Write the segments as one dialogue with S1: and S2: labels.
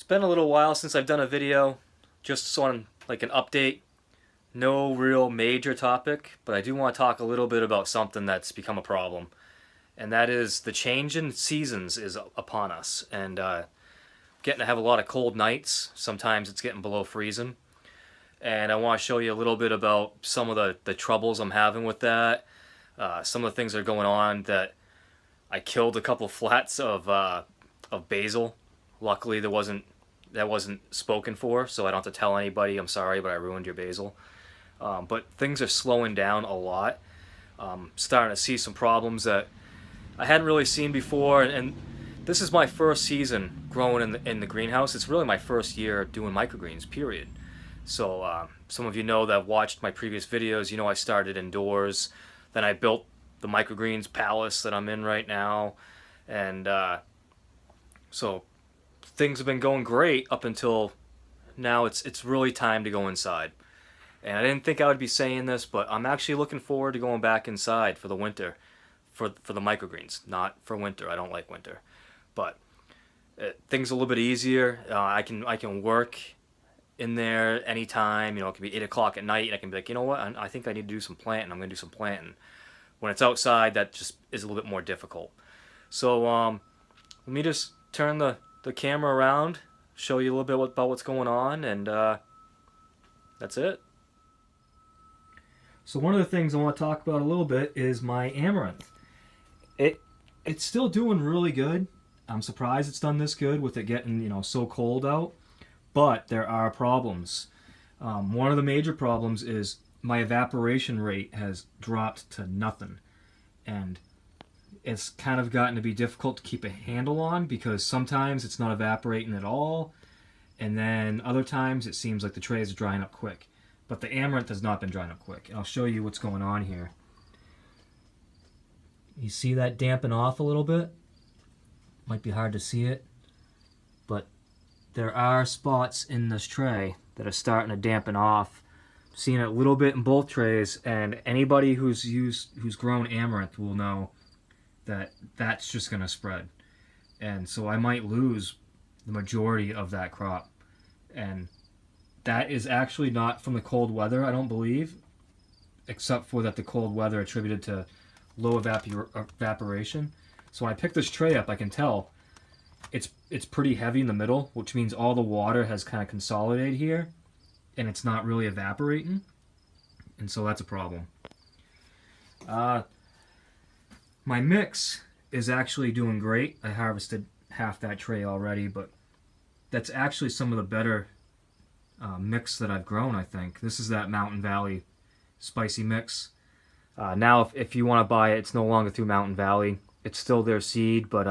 S1: It's been a little while since I've done a video, just on like an update. No real major topic, but I do want to talk a little bit about something that's become a problem, and that is the change in seasons is upon us, and getting to have a lot of cold nights. Sometimes it's getting below freezing, and I want to show you a little bit about some of the troubles I'm having with that. Some of the things that are going on. That I killed a couple flats of basil. Luckily, that wasn't spoken for, so I don't have to tell anybody. I'm sorry, but I ruined your basil. But things are slowing down a lot. Starting to see some problems that I hadn't really seen before, and this is my first season growing in the greenhouse. It's really my first year doing microgreens, period. So some of you know that have watched my previous videos. You know I started indoors, then I built the microgreens palace that I'm in right now, and so things have been going great up until now. It's really time to go inside. And I didn't think I would be saying this, but I'm actually looking forward to going back inside for the winter, for the microgreens, not for winter. I don't like winter, but things are a little bit easier. I can work in there anytime. You know, it can be 8 o'clock at night, and I can be like, you know what? I think I need to do some planting. I'm going to do some planting. When it's outside, that just is a little bit more difficult. So let me just turn the camera around, show you a little bit about what's going on, and that's it. So one of the things I want to talk about a little bit is my amaranth. It's still doing really good. I'm surprised it's done this good with it getting so cold out. But there are problems. One of the major problems is my evaporation rate has dropped to nothing, and it's kind of gotten to be difficult to keep a handle on because sometimes it's not evaporating at all, and then other times it seems like the trays are drying up quick. But the amaranth has not been drying up quick. And I'll show you what's going on here. You see that dampen off a little bit? Might be hard to see it, but there are spots in this tray that are starting to dampen off. I'm seeing it a little bit in both trays, and anybody who's grown amaranth will know that that's just going to spread. And so I might lose the majority of that crop. And that is actually not from the cold weather, I don't believe, except for that the cold weather attributed to low evaporation. So when I pick this tray up, I can tell it's pretty heavy in the middle, which means all the water has kind of consolidated here, and it's not really evaporating, and so that's a problem. My mix is actually doing great. I harvested half that tray already, but that's actually some of the better mix that I've grown, I think. This is that Mountain Valley spicy mix. Now, if you want to buy it, it's no longer through Mountain Valley. It's still their seed, but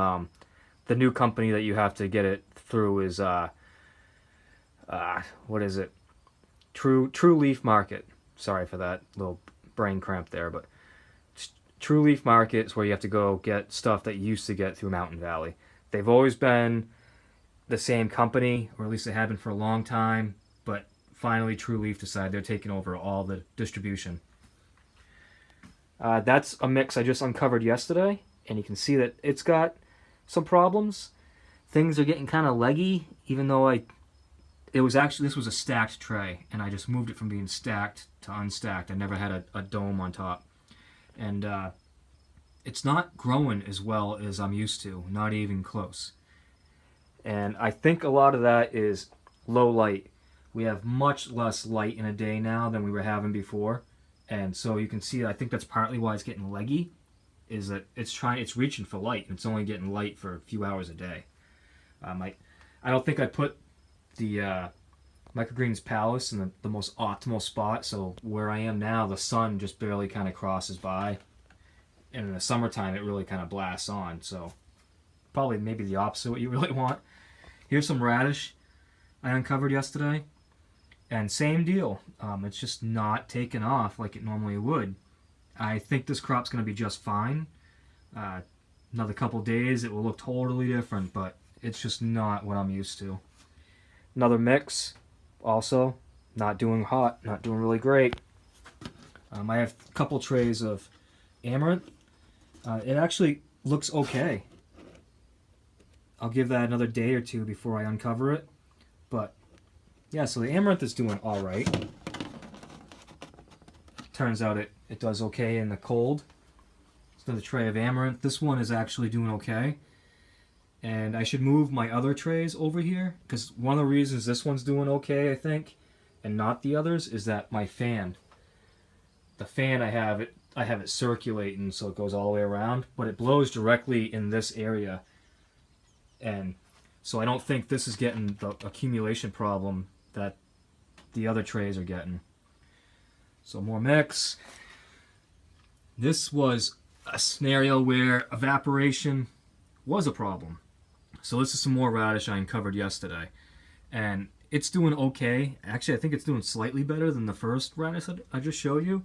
S1: the new company that you have to get it through is, what is it? True Leaf Market. Sorry for that little brain cramp there, but True Leaf Market is where you have to go get stuff that you used to get through Mountain Valley. They've always been the same company, or at least they have been for a long time, but finally True Leaf decided they're taking over all the distribution. That's a mix I just uncovered yesterday, and you can see that it's got some problems. Things are getting kind of leggy, even though this was a stacked tray, and I just moved it from being stacked to unstacked. I never had a dome on top. And it's not growing as well as I'm used to, not even close. And I think a lot of that is low light. We have much less light in a day now than we were having before. And so you can see, I think that's partly why it's getting leggy, is that it's reaching for light, and it's only getting light for a few hours a day. I don't think I put the Microgreens Palace in the most optimal spot, so where I am now, the sun just barely kind of crosses by. And in the summertime, it really kind of blasts on, so probably maybe the opposite of what you really want. Here's some radish I uncovered yesterday, and same deal. It's just not taking off like it normally would. I think this crop's going to be just fine. Another couple days, it will look totally different, but it's just not what I'm used to. Another mix, also not doing hot, not doing really great. I have a couple trays of amaranth. It actually looks okay. I'll give that another day or two before I uncover it. But yeah, so the amaranth is doing all right. Turns out it does okay in the cold. It's another tray of amaranth. This one is actually doing okay. And I should move my other trays over here, because one of the reasons this one's doing okay, I think, and not the others, is that my fan. The fan I have it circulating so it goes all the way around, but it blows directly in this area. And so I don't think this is getting the accumulation problem that the other trays are getting. So more mix. This was a scenario where evaporation was a problem. So this is some more radish I uncovered yesterday. And it's doing okay. Actually, I think it's doing slightly better than the first radish that I just showed you.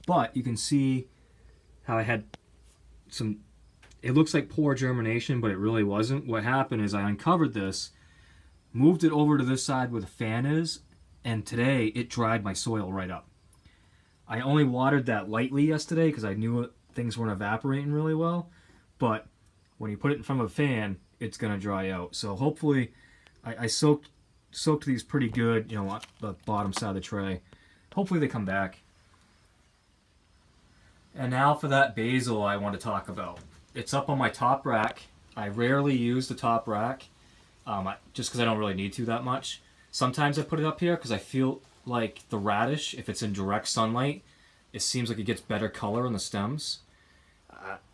S1: But you can see how I had some, it looks like poor germination, but it really wasn't. What happened is I uncovered this, moved it over to this side where the fan is, and today it dried my soil right up. I only watered that lightly yesterday because I knew things weren't evaporating really well. But when you put it in front of a fan, it's going to dry out. So hopefully, I soaked these pretty good, you know, on the bottom side of the tray. Hopefully they come back. And now for that basil I want to talk about. It's up on my top rack. I rarely use the top rack, just because I don't really need to that much. Sometimes I put it up here because I feel like the radish, if it's in direct sunlight, it seems like it gets better color on the stems.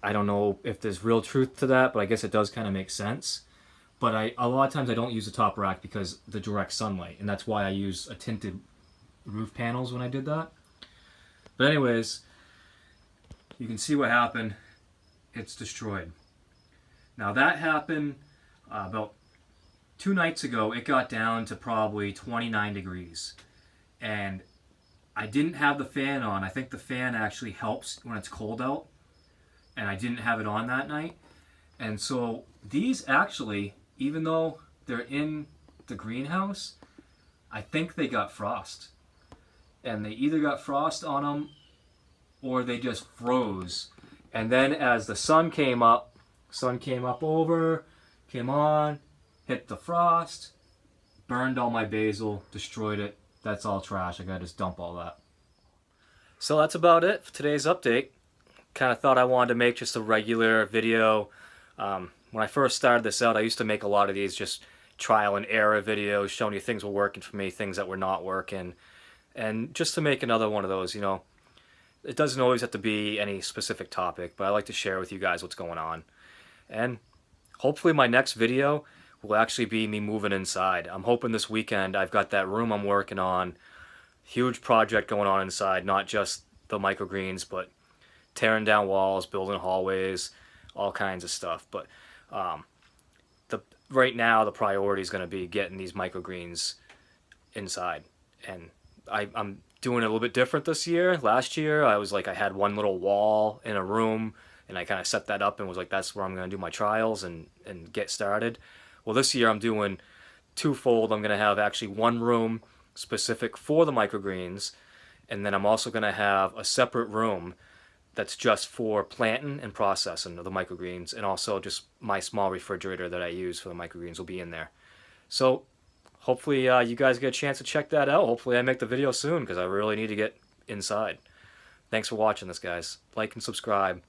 S1: I don't know if there's real truth to that, but I guess it does kind of make sense. But a lot of times I don't use the top rack because the direct sunlight, and that's why I use a tinted roof panels when I did that. But anyways, you can see what happened. It's destroyed. Now that happened about 2 nights ago. It got down to probably 29 degrees. And I didn't have the fan on. I think the fan actually helps when it's cold out. And I didn't have it on that night. And so these actually, even though they're in the greenhouse, I think they got frost. And they either got frost on them or they just froze. And then as the sun came up over, came on, hit the frost, burned all my basil, destroyed it. That's all trash. I gotta just dump all that. So that's about it for today's update. Kind of thought I wanted to make just a regular video. When I first started this out, I used to make a lot of these just trial and error videos showing you things were working for me, things that were not working. And just to make another one of those, you know, it doesn't always have to be any specific topic, but I like to share with you guys what's going on. And hopefully my next video will actually be me moving inside. I'm hoping this weekend I've got that room I'm working on. Huge project going on inside, not just the microgreens, but tearing down walls, building hallways, all kinds of stuff. But right now the priority is going to be getting these microgreens inside. And I'm doing it a little bit different this year. Last year I had one little wall in a room, and I kind of set that up and was like, that's where I'm going to do my trials and get started. Well, this year I'm doing twofold. I'm going to have actually one room specific for the microgreens, and then I'm also going to have a separate room that's just for planting and processing of the microgreens, and also just my small refrigerator that I use for the microgreens will be in there. So hopefully you guys get a chance to check that out. Hopefully I make the video soon because I really need to get inside. Thanks for watching this, guys. Like and subscribe.